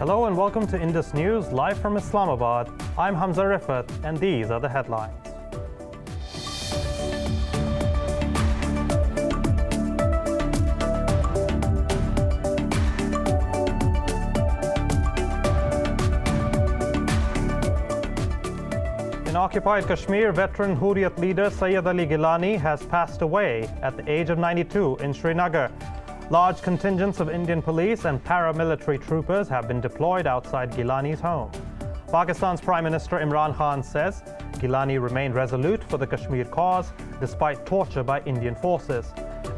Hello and welcome to Indus News, live from Islamabad. I'm Hamza Rifat, and these are the headlines. In occupied Kashmir, veteran Hurriyat leader Sayyid Ali Gilani has passed away at the age of 92 in Srinagar. Large contingents of Indian police and paramilitary troopers have been deployed outside Gilani's home. Pakistan's Prime Minister Imran Khan says Gilani remained resolute for the Kashmir cause despite torture by Indian forces.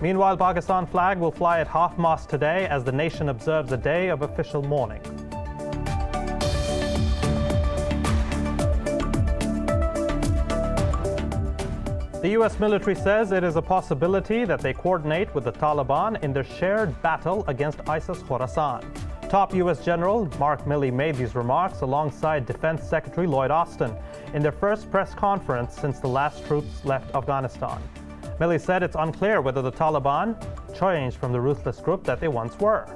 Meanwhile, Pakistan flag will fly at half-mast today as the nation observes a day of official mourning. The U.S. military says it is a possibility that they coordinate with the Taliban in their shared battle against ISIS Khorasan. Top U.S. General Mark Milley made these remarks alongside Defense Secretary Lloyd Austin in their first press conference since the last troops left Afghanistan. Milley said it's unclear whether the Taliban changed from the ruthless group that they once were.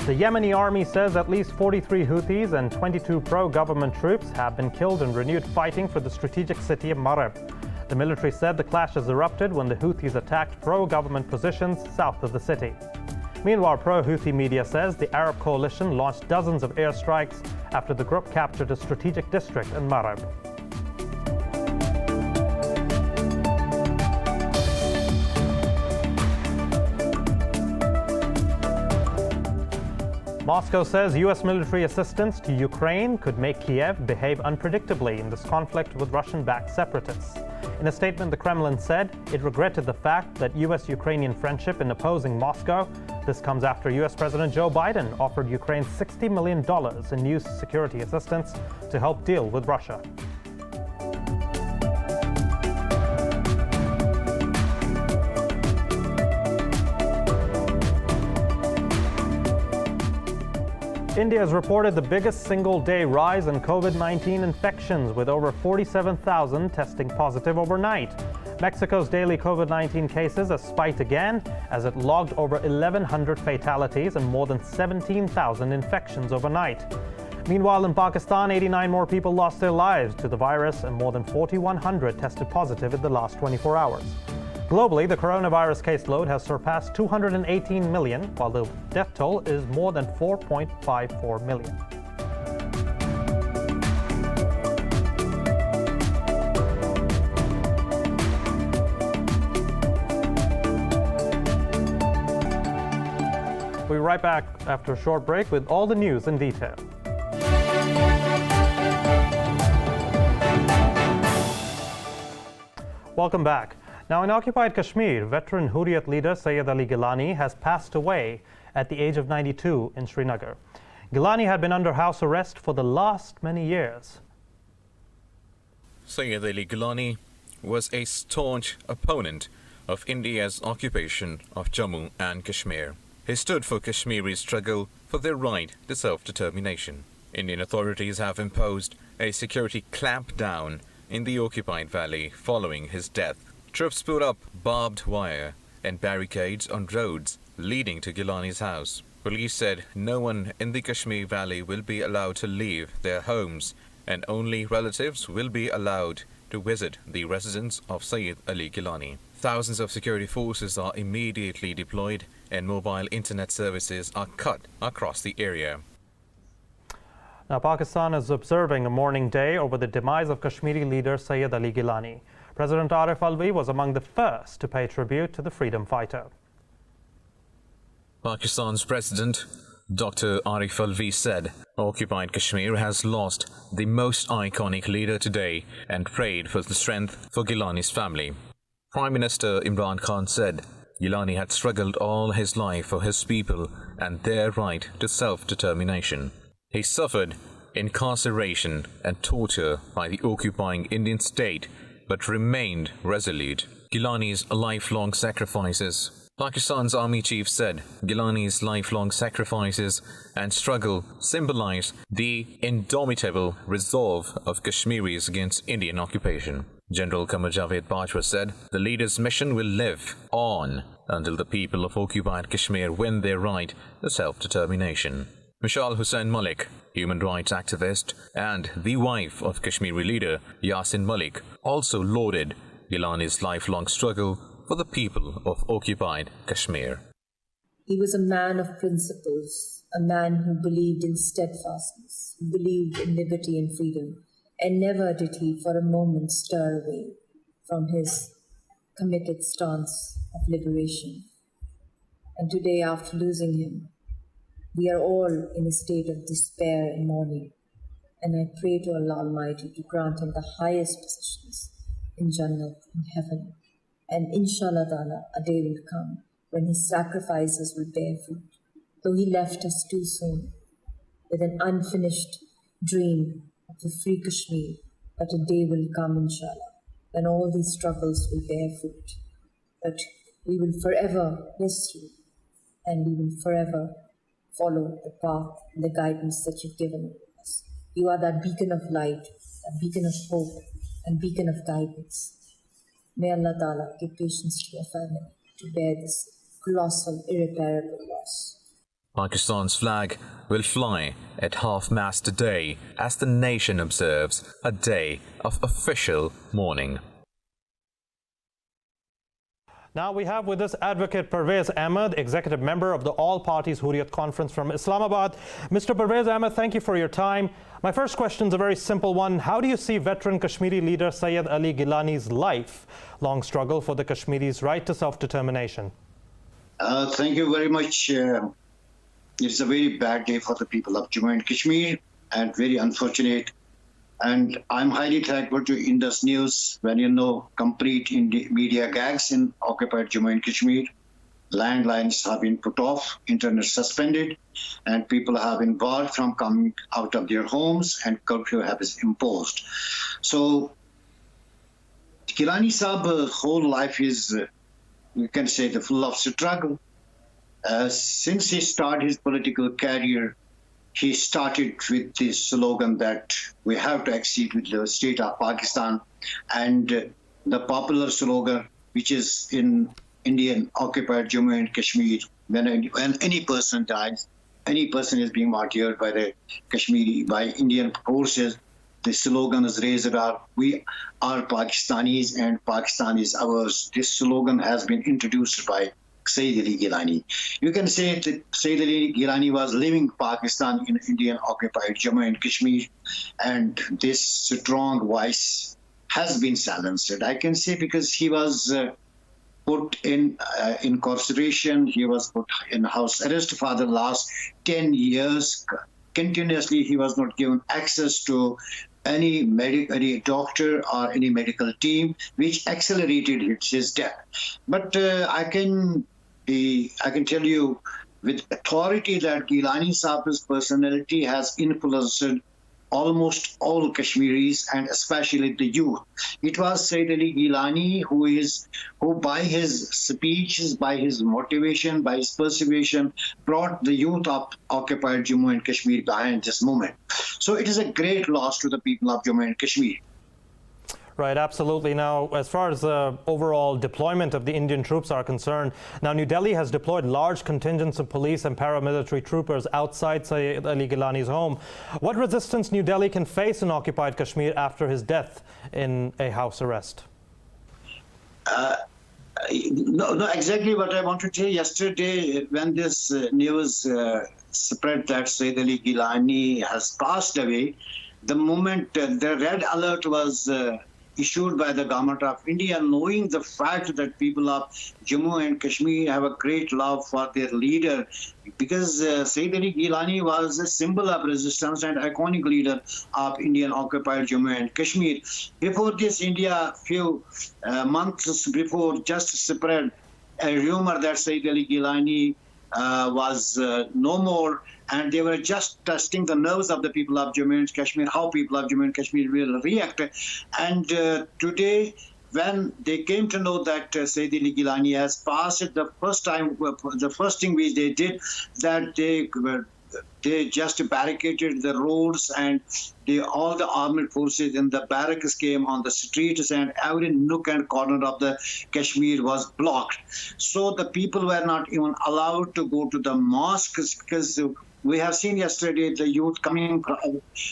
The Yemeni army says at least 43 Houthis and 22 pro-government troops have been killed in renewed fighting for the strategic city of Marib. The military said the clashes erupted when the Houthis attacked pro-government positions south of the city. Meanwhile, pro-Houthi media says the Arab coalition launched dozens of airstrikes after the group captured a strategic district in Marib. Moscow says U.S. military assistance to Ukraine could make Kiev behave unpredictably in this conflict with Russian-backed separatists. In a statement, the Kremlin said it regretted the fact that U.S.-Ukrainian friendship in opposing Moscow. This comes after U.S. President Joe Biden offered Ukraine $60 million in new security assistance to help deal with Russia. India has reported the biggest single-day rise in COVID-19 infections, with over 47,000 testing positive overnight. Mexico's daily COVID-19 cases have spiked again as it logged over 1,100 fatalities and more than 17,000 infections overnight. Meanwhile, in Pakistan, 89 more people lost their lives to the virus and more than 4,100 tested positive in the last 24 hours. Globally, the coronavirus caseload has surpassed 218 million, while the death toll is more than 4.54 million. We'll be right back after a short break with all the news in detail. Welcome back. Now, in occupied Kashmir, veteran Hurriyat leader Sayyid Ali Gilani has passed away at the age of 92 in Srinagar. Gilani had been under house arrest for the last many years. Sayyid Ali Gilani was a staunch opponent of India's occupation of Jammu and Kashmir. He stood for Kashmiri's struggle for their right to self-determination. Indian authorities have imposed a security clampdown in the occupied valley following his death. Troops put up barbed wire and barricades on roads leading to Gilani's house. Police said no one in the Kashmir Valley will be allowed to leave their homes, and only relatives will be allowed to visit the residence of Sayyid Ali Gilani. Thousands of security forces are immediately deployed, and mobile internet services are cut across the area. Now, Pakistan is observing a mourning day over the demise of Kashmiri leader Sayyid Ali Gilani. President Arif Alvi was among the first to pay tribute to the freedom fighter. Pakistan's President Dr. Arif Alvi said, "Occupied Kashmir has lost the most iconic leader today," and prayed for the strength for Gilani's family. Prime Minister Imran Khan said, Gilani had struggled all his life for his people and their right to self-determination. He suffered incarceration and torture by the occupying Indian state, but remained resolute. Gilani's lifelong sacrifices Pakistan's army chief said Gilani's lifelong sacrifices and struggle symbolize the indomitable resolve of Kashmiris against Indian occupation. General Qamar Javed Bajwa said the leader's mission will live on until the people of occupied Kashmir win their right to self-determination. Mishal Hussain Malik, human rights activist and the wife of Kashmiri leader Yasin Malik, also lauded Gilani's lifelong struggle for the people of occupied Kashmir. He was a man of principles, a man who believed in steadfastness, who believed in liberty and freedom, and never did he for a moment stir away from his committed stance of liberation. And today, after losing him, we are all in a state of despair and mourning. And I pray to Allah Almighty to grant him the highest positions in Jannah, in heaven. And inshallah ta'ala, a day will come when his sacrifices will bear fruit. Though he left us too soon, with an unfinished dream of the free Kashmir, but a day will come inshallah, when all these struggles will bear fruit. But we will forever miss you, and we will forever follow the path and the guidance that you've given us. You are that beacon of light, that beacon of hope, and beacon of guidance. May Allah Ta'ala give patience to your family to bear this colossal, irreparable loss. Pakistan's flag will fly at half-mast today as the nation observes a day of official mourning. Now we have with us Advocate Parvez Ahmed, Executive Member of the All Parties Hurriyat Conference from Islamabad. Mr. Parvez Ahmed, thank you for your time. My first question is a very simple one. How do you see veteran Kashmiri leader Sayyid Ali Gilani's lifelong struggle for the Kashmiris' right to self-determination? Thank you very much. It's a very bad day for the people of Jammu and Kashmir, and very unfortunate. And I'm highly thankful to Indus News when complete media gags in occupied Jammu and Kashmir. Landlines have been put off, internet suspended, and people have been barred from coming out of their homes, and curfew has been imposed. So Gilani Saab's whole life is, you can say, full of struggle. Since he started his political career, he started with this slogan that we have to accede with the state of Pakistan, and the popular slogan, which is in Indian occupied Jammu and Kashmir, when any person dies, any person is being martyred by the by Indian forces, the slogan is raised up, we are Pakistanis and Pakistan is ours. This slogan has been introduced by Sayyid Ali Gilani. You can say that Sayyid Ali Gilani was living Pakistan in Indian occupied Jammu and Kashmir, and this strong voice has been silenced. I can say because he was put in incarceration, he was put in house arrest for the last 10 years. Continuously, he was not given access to any doctor or any medical team, which accelerated his death. But I can tell you with authority that Gilani Saab's personality has influenced almost all Kashmiris, and especially the youth. It was Sayyid Ali Gilani who by his speeches, by his motivation, by his persuasion, brought the youth of occupied Jammu and Kashmir behind this movement. So it is a great loss to the people of Jammu and Kashmir. Right, absolutely. Now, as far as the overall deployment of the Indian troops are concerned, now New Delhi has deployed large contingents of police and paramilitary troopers outside Sayyid Ali Gilani's home. What resistance New Delhi can face in occupied Kashmir after his death in a house arrest? No, exactly what I want to say. Yesterday, when this news spread that Sayyid Ali Gilani has passed away, the moment the red alert was issued by the government of India, knowing the fact that people of Jammu and Kashmir have a great love for their leader, because Sayyid Ali Gilani was a symbol of resistance and iconic leader of Indian occupied Jammu and Kashmir. Before this, India, few months before, just spread a rumor that Sayyid Ali Gilani was no more, and they were just testing the nerves of the people of Jammu and Kashmir, how people of Jammu and Kashmir will react. And today, when they came to know that Sayyid Ali Gilani has passed it, the first thing which they did, that they just barricaded the roads, and all the armed forces in the barracks came on the streets, and every nook and corner of the Kashmir was blocked. So the people were not even allowed to go to the mosques, because we have seen yesterday the youth coming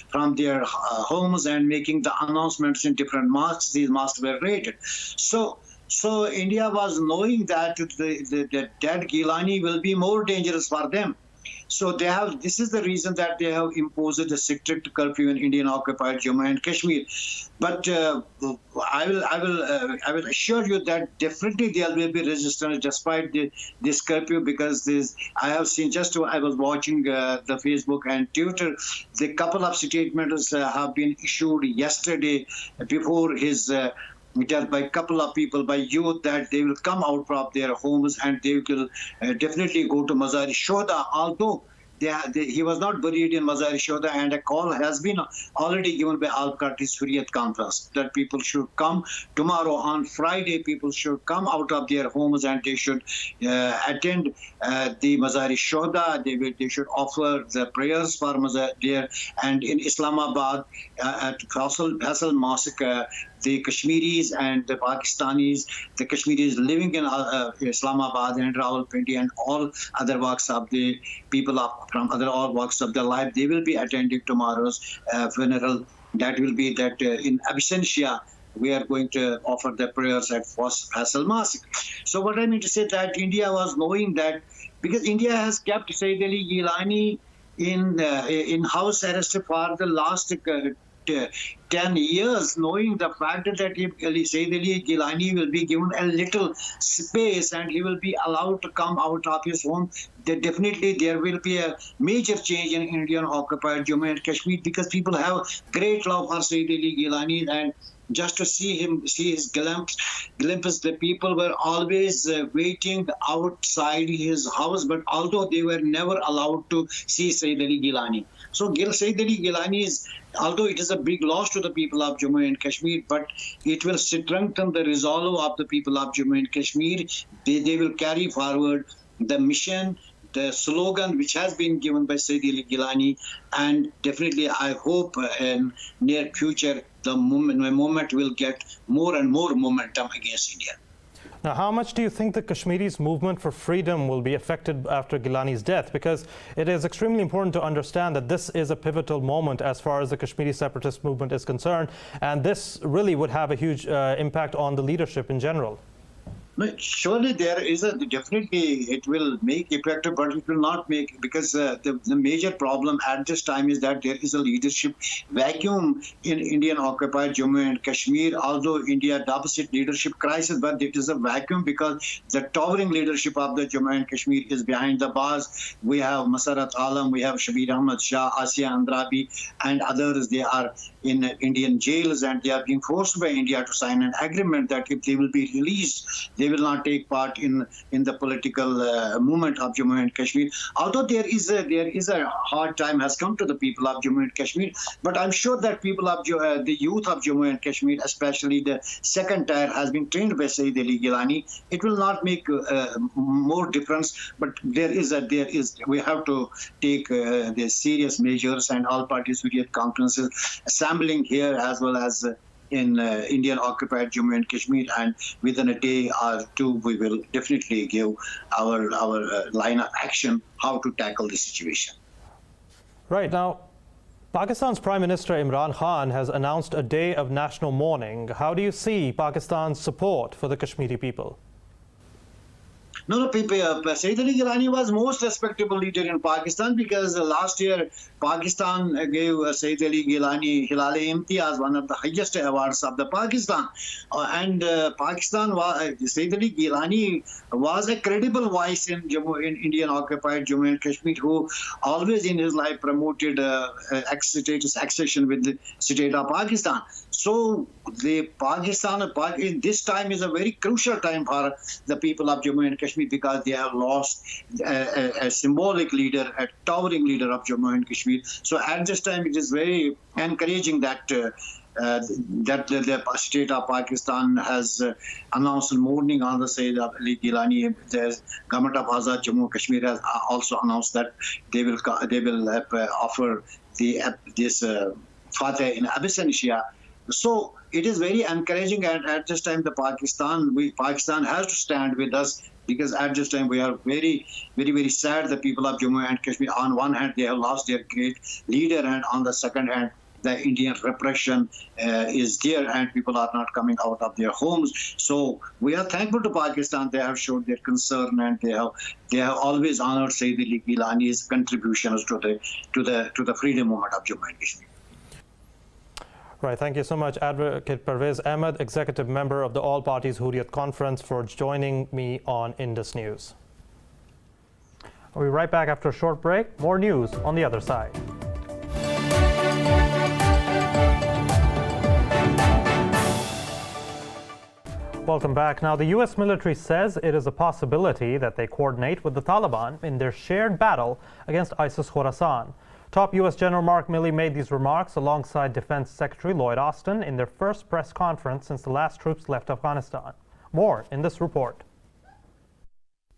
from their homes and making the announcements in different mosques. These mosques were raided. So India was knowing that the dead Gilani will be more dangerous for them. So this is the reason that they have imposed a strict curfew in Indian occupied Jammu and Kashmir. But I will assure you that definitely there will be resistance despite this curfew, because I have seen, I was watching the Facebook and Twitter, the couple of statements have been issued yesterday before his death by a couple of people, by youth, that they will come out from their homes and they will definitely go to Mazar-e-Shuhada, although he was not buried in Mazar-e-Shuhada, and a call has been already given by Al-Qadri's Hurriyat Conference that people should come tomorrow on Friday. People should come out of their homes and they should attend the Mazar-e-Shuhada. They should offer the prayers for Mazar there. And in Islamabad, at Faisal Mosque, the Kashmiris and the Pakistanis, the Kashmiris living in Islamabad and Rawalpindi and all other walks of the people from all walks of their life, they will be attending tomorrow's funeral. That will be in absentia. We are going to offer the prayers at Faisal Mosque. So what I mean to say that India was knowing that, because India has kept Sayyid Ali Gilani in house arrest for the last 10 years, knowing the fact that if Sayyid Ali Gilani will be given a little space and he will be allowed to come out of his home, then definitely there will be a major change in Indian occupied Jammu and Kashmir, because people have great love for Sayyid Ali Gilani, and just to see his glimpses, the people were always waiting outside his house, but although they were never allowed to see Sayyid Ali Gilani. So Sayyid Ali Gilani although it is a big loss to the people of Jammu and Kashmir, but it will strengthen the resolve of the people of Jammu and Kashmir. They will carry forward the mission, the slogan which has been given by Sayyid Ali Gilani, and definitely I hope in near future the movement will get more and more momentum against India. Now, how much do you think the Kashmiris' movement for freedom will be affected after Gilani's death? Because it is extremely important to understand that this is a pivotal moment as far as the Kashmiri separatist movement is concerned, and this really would have a huge impact on the leadership in general. Surely there is definitely it will make effect, but it will not make, because the major problem at this time is that there is a leadership vacuum in Indian occupied Jammu and Kashmir. Although India dubs it leadership crisis, but it is a vacuum because the towering leadership of the Jammu and Kashmir is behind the bars. We have Masarat Alam, we have Shabir Ahmad Shah, Asiya Andrabi, and others. They are in Indian jails and they are being forced by India to sign an agreement that if they will be released, they will not take part in the political movement of Jammu and Kashmir. Although there is a hard time has come to the people of Jammu and Kashmir, but I'm sure that people of the youth of Jammu and Kashmir, especially the second tier, has been trained by Sayyid Ali Gilani. It will not make more difference, but we have to take the serious measures, and all parties will get conferences assembling here as well as in Indian occupied Jammu and Kashmir, and within a day or two we will definitely give our line of action how to tackle the situation. Right. Now, Pakistan's Prime Minister Imran Khan has announced a day of national mourning. How do you see Pakistan's support for the Kashmiri people? No, Sayyid Ali Gilani was most respectable leader in Pakistan, because last year Pakistan gave Sayyid Ali Gilani Hilal-e Imtiyaz, one of the highest awards of the Pakistan. Sayyid Ali Gilani was a credible voice in Indian occupied Jammu and Kashmir, who always in his life promoted status accession with the state of Pakistan. So this time is a very crucial time for the people of Jammu and Kashmir. Kashmir because they have lost a symbolic leader, a towering leader of Jammu and Kashmir. So at this time, it is very encouraging that that the state of Pakistan has announced mourning on the side of Ali Gilani. The government of Azad Jammu and Kashmir has also announced that they will offer this Fateh in Abyssinia. So it is very encouraging, and at this time, Pakistan has to stand with us, because at this time we are very, very, very sad. The people of Jammu and Kashmir, on one hand, they have lost their great leader, and on the second hand, the Indian repression is there, and people are not coming out of their homes. So we are thankful to Pakistan. They have showed their concern, and they have always honored Sayyid Ali Gilani's contributions to the freedom movement of Jammu and Kashmir. Right, thank you so much, Advocate Parvez Ahmed, Executive Member of the All Parties Hurriyat Conference, for joining me on Indus News. We'll be right back after a short break. More news on the other side. Welcome back. Now, the U.S. military says it is a possibility that they coordinate with the Taliban in their shared battle against ISIS Khorasan. Top U.S. General Mark Milley made these remarks alongside Defense Secretary Lloyd Austin in their first press conference since the last troops left Afghanistan. More in this report.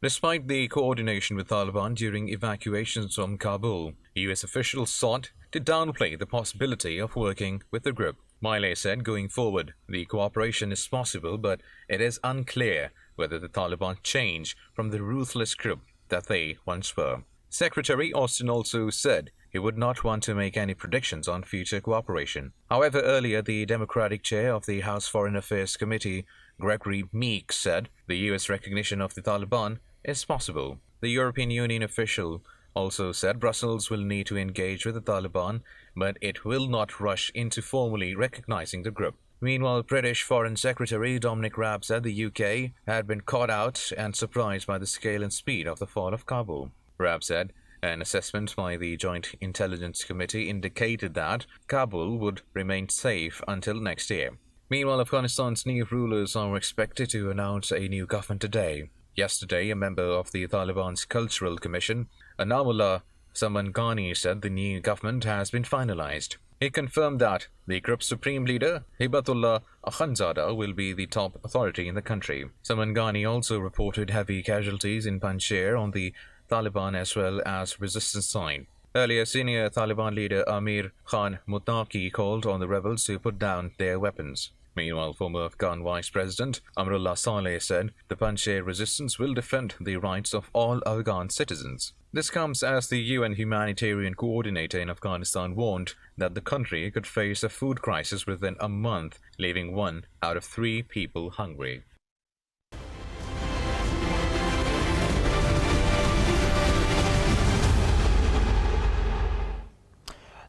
Despite the coordination with Taliban during evacuations from Kabul, U.S. officials sought to downplay the possibility of working with the group. Milley said going forward, the cooperation is possible, but it is unclear whether the Taliban change from the ruthless group that they once were. Secretary Austin also said he would not want to make any predictions on future cooperation. However, earlier, the Democratic chair of the House Foreign Affairs Committee, Gregory Meek, said the U.S. recognition of the Taliban is possible. The European Union official also said Brussels will need to engage with the Taliban, but it will not rush into formally recognizing the group. Meanwhile, British Foreign Secretary Dominic Raab said the UK had been caught out and surprised by the scale and speed of the fall of Kabul. Raab said an assessment by the Joint Intelligence Committee indicated that Kabul would remain safe until next year. Meanwhile, Afghanistan's new rulers are expected to announce a new government today. Yesterday, a member of the Taliban's Cultural Commission, Anamullah Samangani, said the new government has been finalized. He confirmed that the group's supreme leader, Hibatullah Akhundzada, will be the top authority in the country. Samangani also reported heavy casualties in Panjshir on the Taliban as well as resistance side. Earlier, senior Taliban leader Amir Khan Muttaqi called on the rebels to put down their weapons. Meanwhile, former Afghan Vice President Amrullah Saleh said the Panjshir resistance will defend the rights of all Afghan citizens. This comes as the UN humanitarian coordinator in Afghanistan warned that the country could face a food crisis within a month, leaving 1 out of 3 people hungry.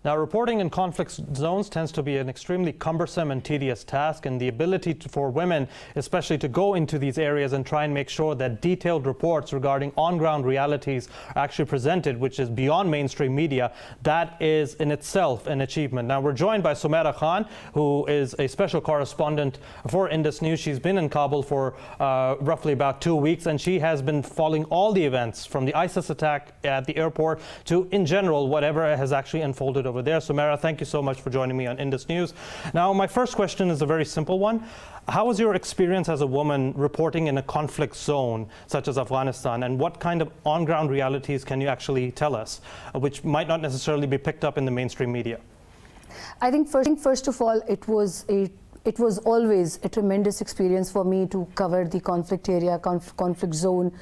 Now, reporting in conflict zones tends to be an extremely cumbersome and tedious task, and the ability for women especially to go into these areas and try and make sure that detailed reports regarding on-ground realities are actually presented, which is beyond mainstream media, that is in itself an achievement. Now, we're joined by Sumaira Khan, who is a special correspondent for Indus News. She's been in Kabul for roughly about 2 weeks, and she has been following all the events from the ISIS attack at the airport to, in general, whatever has actually unfolded over there. Sumaira, thank you so much for joining me on Indus News. Now, my first question is a very simple one. How was your experience as a woman reporting in a conflict zone such as Afghanistan, and what kind of on-ground realities can you actually tell us, which might not necessarily be picked up in the mainstream media? I think first of all, it was always a tremendous experience for me to cover the conflict area, conflict zone,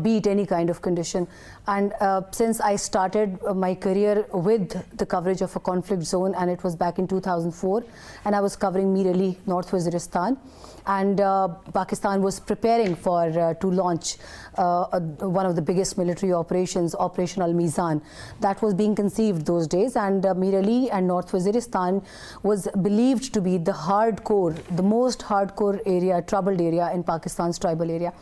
be it any kind of condition. And since I started my career with the coverage of a conflict zone, and it was back in 2004, and I was covering Mir Ali, North Waziristan, and Pakistan was preparing for to launch one of the biggest military operations, Operation Al-Mizan, that was being conceived those days. And Mir Ali and North Waziristan was believed to be the most hardcore area, troubled area in Pakistan's tribal area.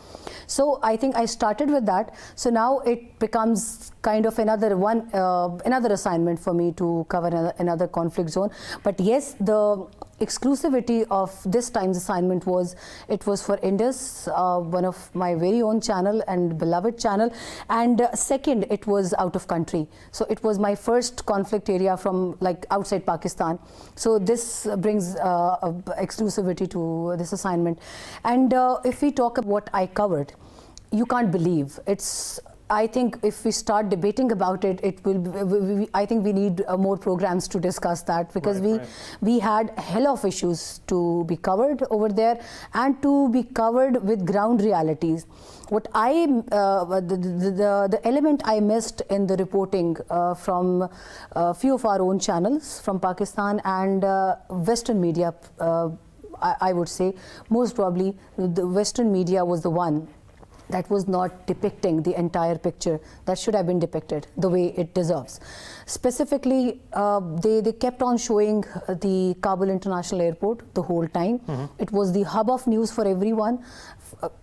So I think I started with that. So now it becomes kind of another assignment for me to cover another conflict zone. But yes, the exclusivity of this time's assignment was for Indus, one of my very own channel and beloved channel, and second, it was out of country. So it was my first conflict area from like outside Pakistan. So this brings exclusivity to this assignment. And if we talk about what I covered, you can't believe it's. I think if we start debating about it, I think we need more programs to discuss that, because we had a hell of issues to be covered over there and to be covered with ground realities. What the element I missed in the reporting from a few of our own channels from Pakistan and Western media, I would say most probably the Western media was the one that was not depicting the entire picture that should have been depicted the way it deserves. Specifically, they kept on showing the Kabul International Airport the whole time. It was the hub of news for everyone.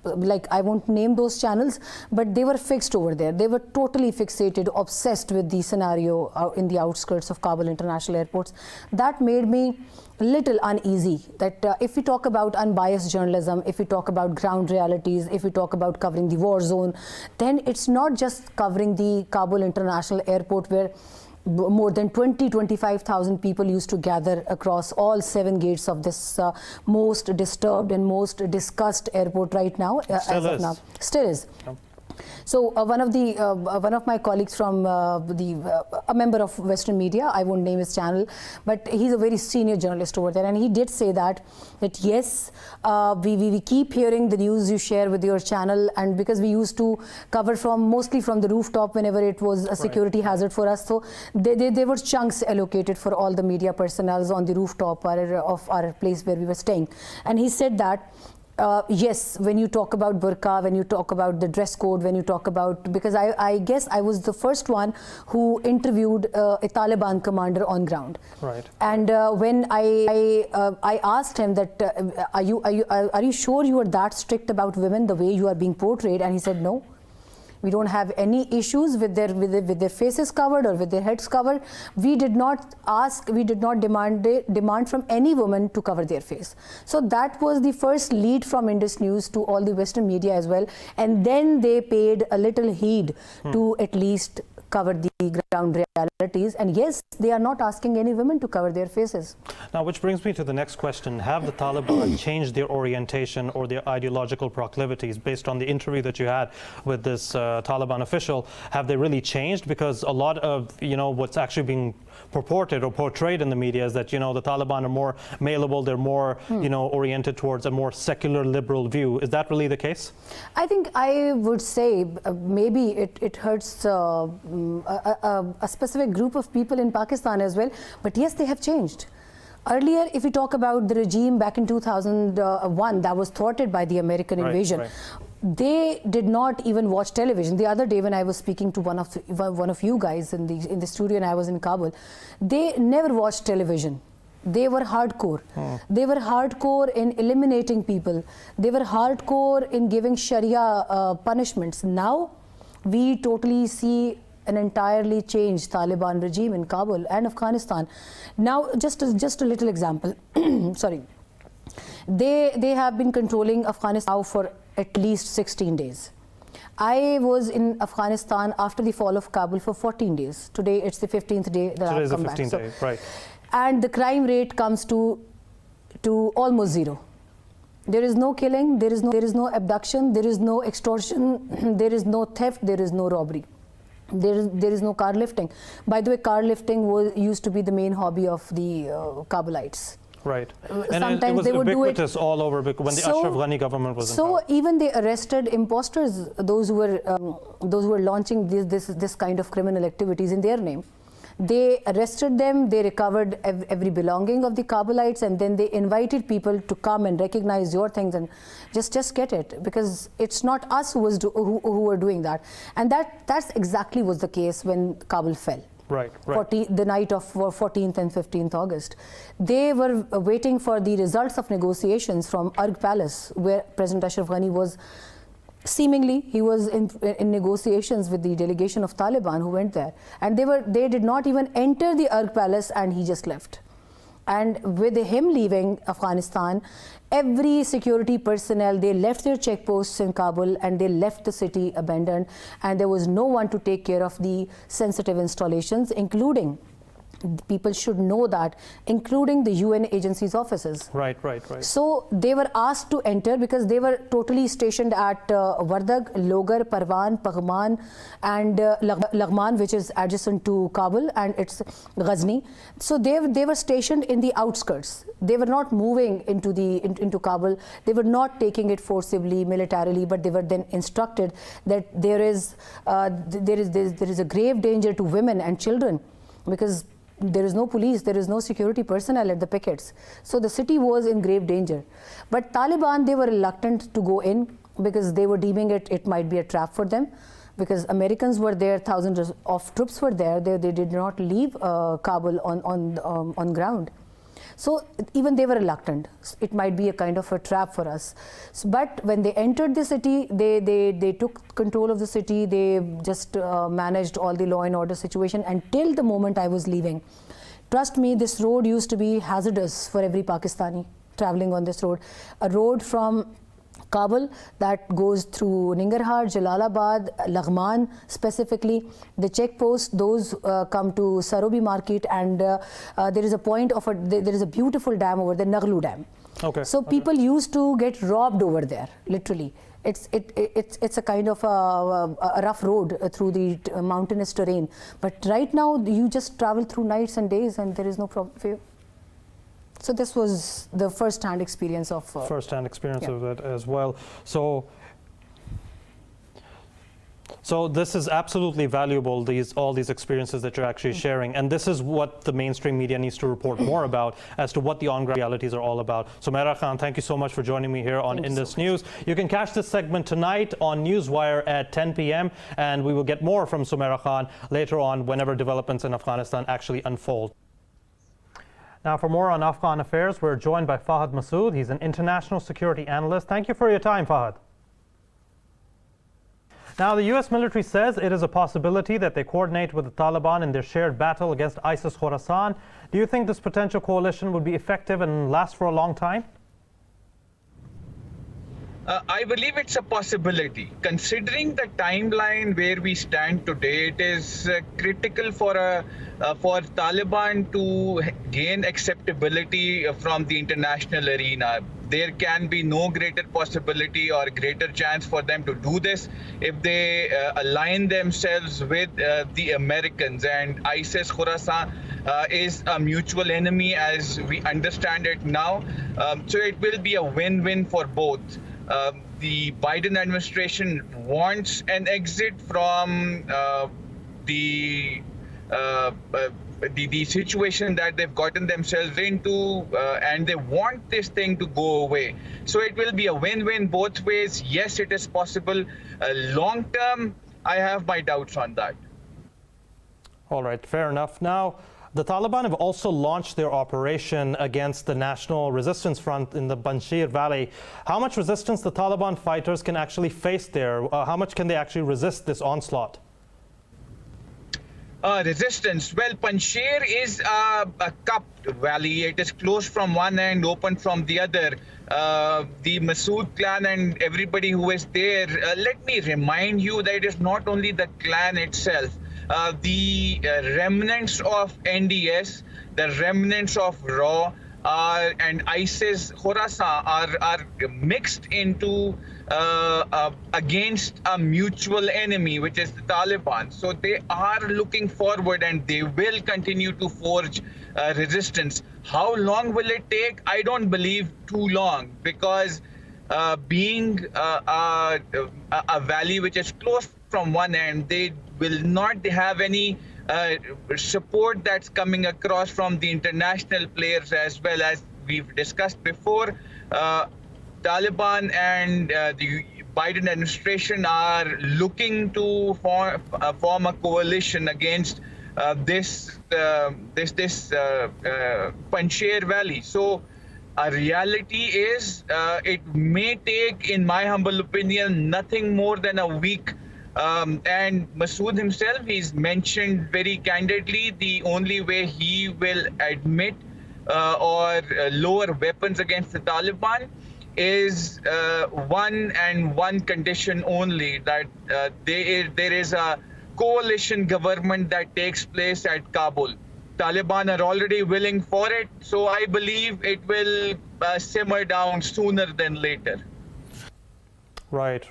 Like, I won't name those channels, but they were fixed over there. They were totally fixated, obsessed with the scenario in the outskirts of Kabul International Airports. That made me a little uneasy that if we talk about unbiased journalism, if we talk about ground realities, if we talk about covering the war zone, then it's not just covering the Kabul International Airport where more than 25,000 people used to gather across all 7 gates of this most disturbed and most discussed airport right now. Still is. So one of my colleagues from a member of Western media, I won't name his channel, but he's a very senior journalist over there, and he did say that yes, we keep hearing the news you share with your channel, and because we used to cover mostly from the rooftop whenever it was a security hazard for us, so there were chunks allocated for all the media personnel on the rooftop of our place where we were staying, and he said that. Yes, when you talk about burqa, when you talk about the dress code, when you talk about, because I guess I was the first one who interviewed a Taliban commander on ground. Right. And when I asked him that, are you sure you are that strict about women the way you are being portrayed? And he said, no. We don't have any issues with their faces covered or with their heads covered. We did not demand from any woman to cover their face. So that was the first lead from Indus News to all the Western media as well. And then they paid a little heed to at least cover the ground realities. And yes, they are not asking any women to cover their faces. Now, which brings me to the next question. Have the Taliban changed their orientation or their ideological proclivities based on the interview that you had with this Taliban official? Have they really changed? Because a lot of, what's actually being purported or portrayed in the media is that, the Taliban are more malleable, they're more, oriented towards a more secular liberal view. Is that really the case? I think I would say maybe it hurts a specific group of people in Pakistan as well, but yes, they have changed. Earlier, if we talk about the regime back in 2001 that was thwarted by the American invasion, they did not even watch television. The other day when I was speaking to one of you guys in the studio and I was in Kabul, they never watched television. They were hardcore. They were hardcore in eliminating people. They were hardcore in giving Sharia punishments. Now, we totally see an entirely changed Taliban regime in Kabul and Afghanistan. Now, just a little example. Sorry. They have been controlling Afghanistan now for at least 16 days. I was in Afghanistan after the fall of Kabul for 14 days. Today, it's the 15th day that I've come back. Today's the 15th day, right. And the crime rate comes to almost zero. There is no killing, there is no abduction, there is no extortion, there is no theft, there is no robbery. There is no car lifting. By the way, car lifting used to be the main hobby of the Kabulites. Right. Sometimes it was they would do it all over when the Ashraf Ghani government was in power. So even they arrested imposters, those who were launching this kind of criminal activities in their name. They arrested them, they recovered every belonging of the Kabulites, and then they invited people to come and recognize your things and just get it, because it's not us who were doing that. And that's exactly was the case when Kabul fell. Right. The night of 14th and 15th August. They were waiting for the results of negotiations from Arg Palace, where President Ashraf Ghani was Seemingly, he was in negotiations with the delegation of Taliban who went there, and they did not even enter the Arg Palace, and he just left. And with him leaving Afghanistan, every security personnel, they left their checkposts in Kabul and they left the city abandoned, and there was no one to take care of the sensitive installations, including, people should know that, including the UN agencies' offices. Right. So they were asked to enter because they were totally stationed at Wardag, Logar, Parwan, Paghman, and Laghman, which is adjacent to Kabul, and it's Ghazni. So they were stationed in the outskirts. They were not moving into Kabul. They were not taking it forcibly, militarily, but they were then instructed that there is a grave danger to women and children, because there is no police, there is no security personnel at the pickets. So the city was in grave danger. But Taliban, they were reluctant to go in because they were deeming it might be a trap for them, because Americans were there, thousands of troops were there. They did not leave Kabul on ground. So even they were reluctant. It might be a kind of a trap for us. So, but when they entered the city, they took control of the city. They just managed all the law and order situation until the moment I was leaving. Trust me, this road used to be hazardous for every Pakistani traveling on this road. A road from Kabul that goes through Nangarhar, Jalalabad, Laghman specifically. The checkposts, those come to Sarobi market, and there is a point of there is a beautiful dam over there, Naglu Dam. Okay. So people used to get robbed over there, literally. It's a kind of a rough road through the mountainous terrain. But right now, you just travel through nights and days, and there is no problem for you. So this was the first-hand experience of it as well. So this is absolutely valuable, all these experiences that you're actually sharing, and this is what the mainstream media needs to report more about, as to what the on-ground realities are all about. Sumaira Khan, thank you so much for joining me here on Indus News. You can catch this segment tonight on Newswire at 10 p.m. and we will get more from Sumaira Khan later on whenever developments in Afghanistan actually unfold. Now, for more on Afghan affairs, we're joined by Fahad Masood. He's an international security analyst. Thank you for your time, Fahad. Now, the U.S. military says it is a possibility that they coordinate with the Taliban in their shared battle against ISIS Khorasan. Do you think this potential coalition would be effective and last for a long time? I believe it's a possibility. Considering the timeline where we stand today, it is critical for Taliban to gain acceptability from the international arena. There can be no greater possibility or greater chance for them to do this if they align themselves with the Americans. And ISIS Khorasan is a mutual enemy as we understand it now. So it will be a win-win for both. The Biden administration wants an exit from the situation that they've gotten themselves into, and they want this thing to go away. So it will be a win-win both ways. Yes, it is possible. Long term, I have my doubts on that. All right, fair enough. Now, the Taliban have also launched their operation against the National Resistance Front in the Panjshir Valley. How much resistance the Taliban fighters can actually face there? How much can they actually resist this onslaught? Resistance. Well, Panjshir is a cupped valley. It is closed from one end, open from the other. The Masood clan and everybody who is there, let me remind you that it is not only the clan itself. The remnants of NDS, the remnants of RAW, and ISIS Khorasan are mixed into against a mutual enemy, which is the Taliban. So they are looking forward and they will continue to forge resistance. How long will it take? I don't believe too long, because being a valley which is closed from one end, they will not have any support that's coming across from the international players, as well as we've discussed before. Taliban and the Biden administration are looking to form a coalition against this Panjshir Valley. So A reality is it may take, in my humble opinion, nothing more than a week. And Masood himself, he's mentioned very candidly the only way he will admit or lower weapons against the Taliban is one condition only, that there is a coalition government that takes place at Kabul. Taliban are already willing for it, so I believe it will simmer down sooner than later. Right.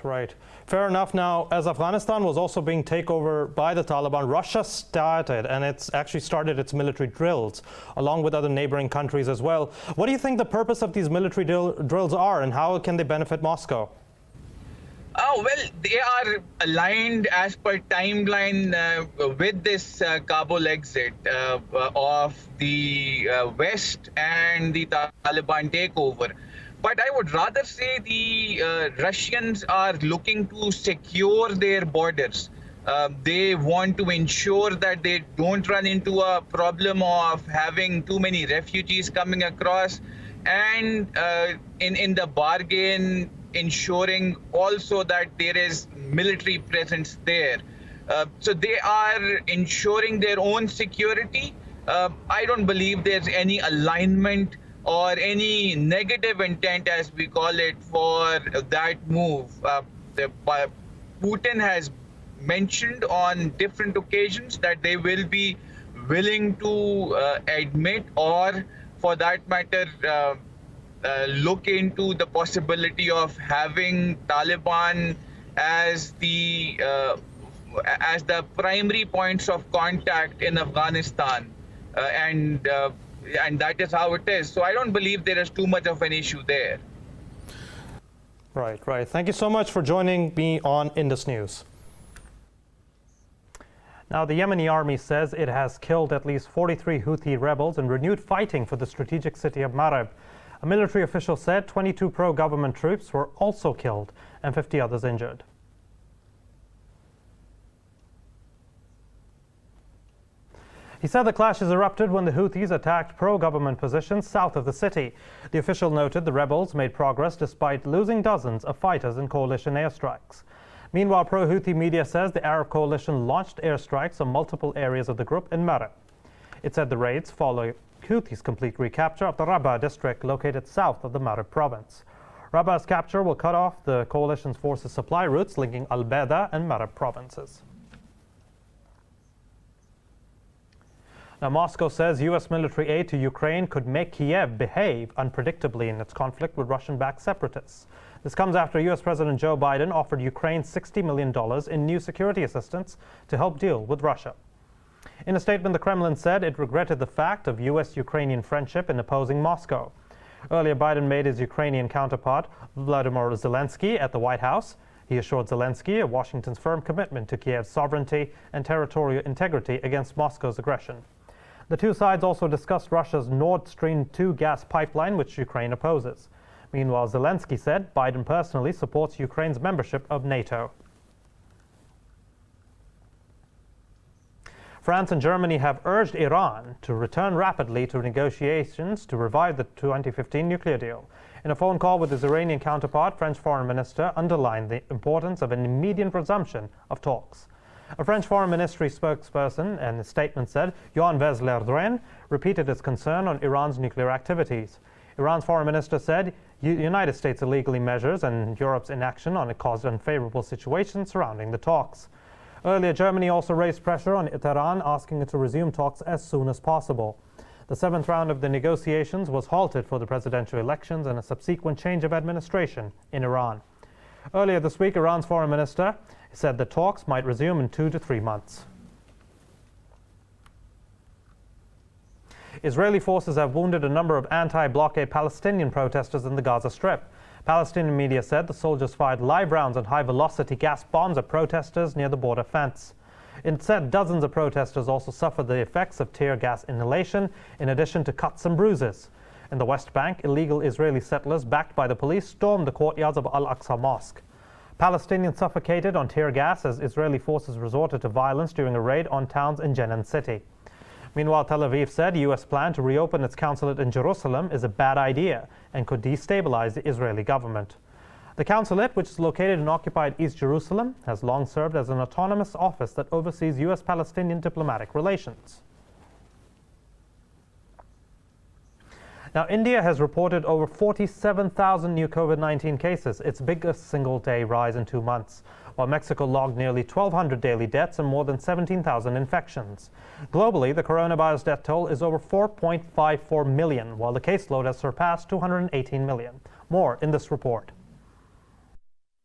Fair enough. Now, as Afghanistan was also being taken over by the Taliban, Russia started, and it's actually started its military drills, along with other neighboring countries as well. What do you think the purpose of these military drills are, and how can they benefit Moscow? Oh, well, they are aligned as per timeline with this Kabul exit of the West and the Taliban takeover. But I would rather say the Russians are looking to secure their borders. They want to ensure that they don't run into a problem of having too many refugees coming across, and in the bargain, ensuring also that there is military presence there. So they are ensuring their own security. I don't believe there's any alignment or any negative intent, as we call it, for that move. Putin has mentioned on different occasions that they will be willing to admit, or for that matter, look into the possibility of having Taliban as the primary points of contact in Afghanistan, and that is how it is. So I don't believe there is too much of an issue there. Right. Thank you so much for joining me on Indus News. Now, the Yemeni army says it has killed at least 43 Houthi rebels and renewed fighting for the strategic city of Marib. A military official said 22 pro-government troops were also killed and 50 others injured. He said the clashes erupted when the Houthis attacked pro-government positions south of the city. The official noted the rebels made progress despite losing dozens of fighters in coalition airstrikes. Meanwhile, pro-Houthi media says the Arab coalition launched airstrikes on multiple areas of the group in Marib. It said the raids follow Houthis' complete recapture of the Rabaa district located south of the Marib province. Rabaa's capture will cut off the coalition's forces' supply routes linking Al-Baida and Marib provinces. Now, Moscow says U.S. military aid to Ukraine could make Kiev behave unpredictably in its conflict with Russian-backed separatists. This comes after U.S. President Joe Biden offered Ukraine $60 million in new security assistance to help deal with Russia. In a statement, the Kremlin said it regretted the fact of U.S.-Ukrainian friendship in opposing Moscow. Earlier, Biden made his Ukrainian counterpart, Volodymyr Zelensky, at the White House. He assured Zelensky of Washington's firm commitment to Kiev's sovereignty and territorial integrity against Moscow's aggression. The two sides also discussed Russia's Nord Stream 2 gas pipeline, which Ukraine opposes. Meanwhile, Zelensky said Biden personally supports Ukraine's membership of NATO. France and Germany have urged Iran to return rapidly to negotiations to revive the 2015 nuclear deal. In a phone call with his Iranian counterpart, French Foreign Minister underlined the importance of an immediate resumption of talks. A French Foreign Ministry spokesperson in a statement said Jean-Yves Le Drian repeated his concern on Iran's nuclear activities. Iran's foreign minister said United States illegally measures and Europe's inaction on it caused an unfavorable situation surrounding the talks. Earlier, Germany also raised pressure on Tehran, asking it to resume talks as soon as possible. The seventh round of the negotiations was halted for the presidential elections and a subsequent change of administration in Iran. Earlier this week, Iran's foreign minister said the talks might resume in 2 to 3 months. Israeli forces have wounded a number of anti-blockade Palestinian protesters in the Gaza Strip. Palestinian media said the soldiers fired live rounds and high-velocity gas bombs at protesters near the border fence. It said dozens of protesters also suffered the effects of tear gas inhalation, in addition to cuts and bruises. In the West Bank, illegal Israeli settlers backed by the police stormed the courtyards of Al-Aqsa Mosque. Palestinians suffocated on tear gas as Israeli forces resorted to violence during a raid on towns in Jenin city. Meanwhile, Tel Aviv said U.S. plan to reopen its consulate in Jerusalem is a bad idea and could destabilize the Israeli government. The consulate, which is located in occupied East Jerusalem, has long served as an autonomous office that oversees U.S.-Palestinian diplomatic relations. Now, India has reported over 47,000 new COVID-19 cases, its biggest single-day rise in 2 months, while Mexico logged nearly 1,200 daily deaths and more than 17,000 infections. Globally, the coronavirus death toll is over 4.54 million, while the caseload has surpassed 218 million. More in this report.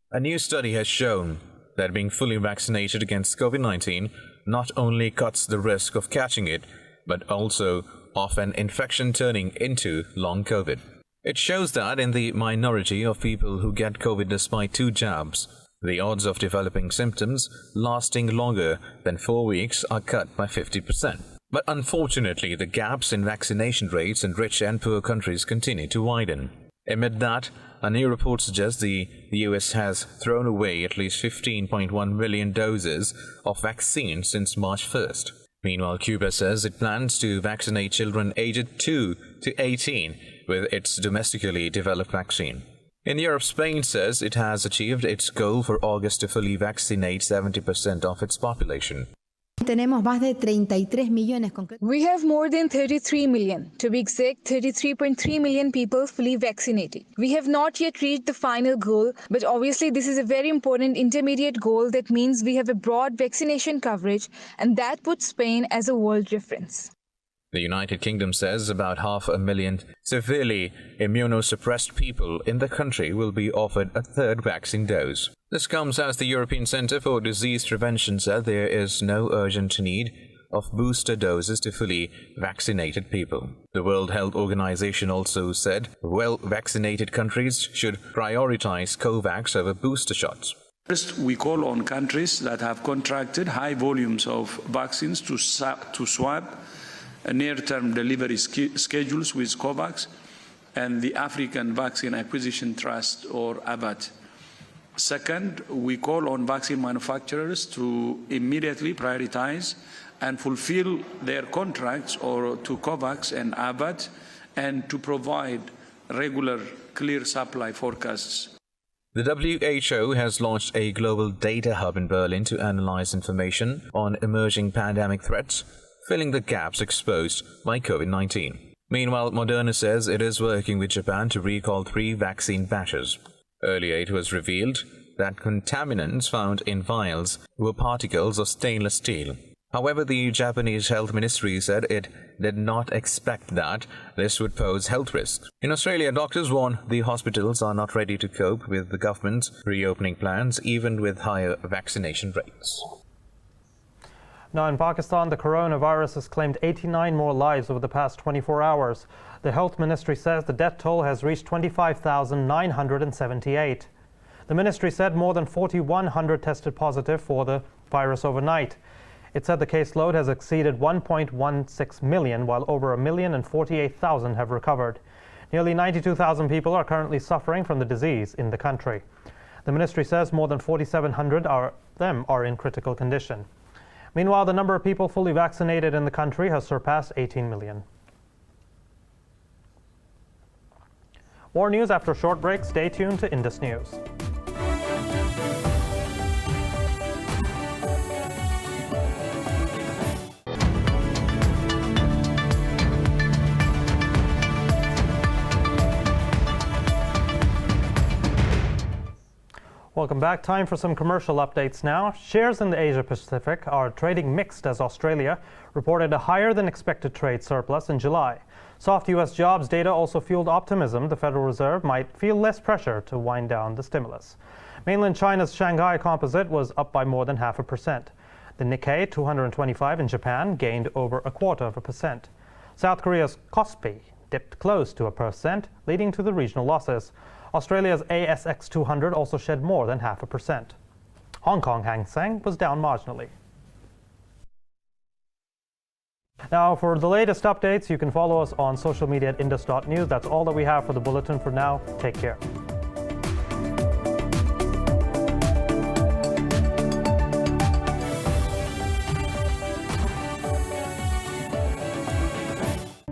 A new study has shown that being fully vaccinated against COVID-19 not only cuts the risk of catching it, but also of an infection turning into long COVID. It shows that in the minority of people who get COVID despite 2 jabs, the odds of developing symptoms lasting longer than 4 weeks are cut by 50%. But unfortunately, the gaps in vaccination rates in rich and poor countries continue to widen. Amid that, a new report suggests the US has thrown away at least 15.1 million doses of vaccine since March 1st. Meanwhile, Cuba says it plans to vaccinate children aged 2 to 18 with its domestically developed vaccine. In Europe, Spain says it has achieved its goal for August to fully vaccinate 70% of its population. We have more than 33 million, to be exact 33.3 million people fully vaccinated. We have not yet reached the final goal, but obviously this is a very important intermediate goal that means we have a broad vaccination coverage, and that puts Spain as a world reference. The United Kingdom says about 500,000 severely immunosuppressed people in the country will be offered a 3rd vaccine dose. This comes as the European Centre for Disease Prevention said there is no urgent need of booster doses to fully vaccinated people. The World Health Organization also said well-vaccinated countries should prioritize COVAX over booster shots. First, we call on countries that have contracted high volumes of vaccines to swap near-term delivery schedules with COVAX and the African Vaccine Acquisition Trust, or Evac. Second, we call on vaccine manufacturers to immediately prioritize and fulfill their contracts to COVAX and Evac, and to provide regular, clear supply forecasts. The WHO has launched a global data hub in Berlin to analyze information on emerging pandemic threats, filling the gaps exposed by COVID-19. Meanwhile, Moderna says it is working with Japan to recall 3 vaccine batches. Earlier, it was revealed that contaminants found in vials were particles of stainless steel. However, the Japanese Health Ministry said it did not expect that this would pose health risks. In Australia, doctors warn the hospitals are not ready to cope with the government's reopening plans, even with higher vaccination rates. Now, in Pakistan, the coronavirus has claimed 89 more lives over the past 24 hours. The health ministry says the death toll has reached 25,978. The ministry said more than 4,100 tested positive for the virus overnight. It said the caseload has exceeded 1.16 million, while over 1,048,000 have recovered. Nearly 92,000 people are currently suffering from the disease in the country. The ministry says more than 4,700 of them are in critical condition. Meanwhile, the number of people fully vaccinated in the country has surpassed 18 million. More news after a short break. Stay tuned to Indus News. Welcome back. Time for some commercial updates now. Shares in the Asia Pacific are trading mixed as Australia reported a higher than expected trade surplus in July. Soft U.S. jobs data also fueled optimism the Federal Reserve might feel less pressure to wind down the stimulus. Mainland China's Shanghai Composite was up by more than 0.5%. The Nikkei 225 in Japan gained over 0.25%. South Korea's Kospi dipped close to 1%, leading to the regional losses. Australia's ASX 200 also shed more than 0.5%. Hong Kong Hang Seng was down marginally. Now, for the latest updates, you can follow us on social media at indus.news. That's all that we have for the Bulletin for now. Take care.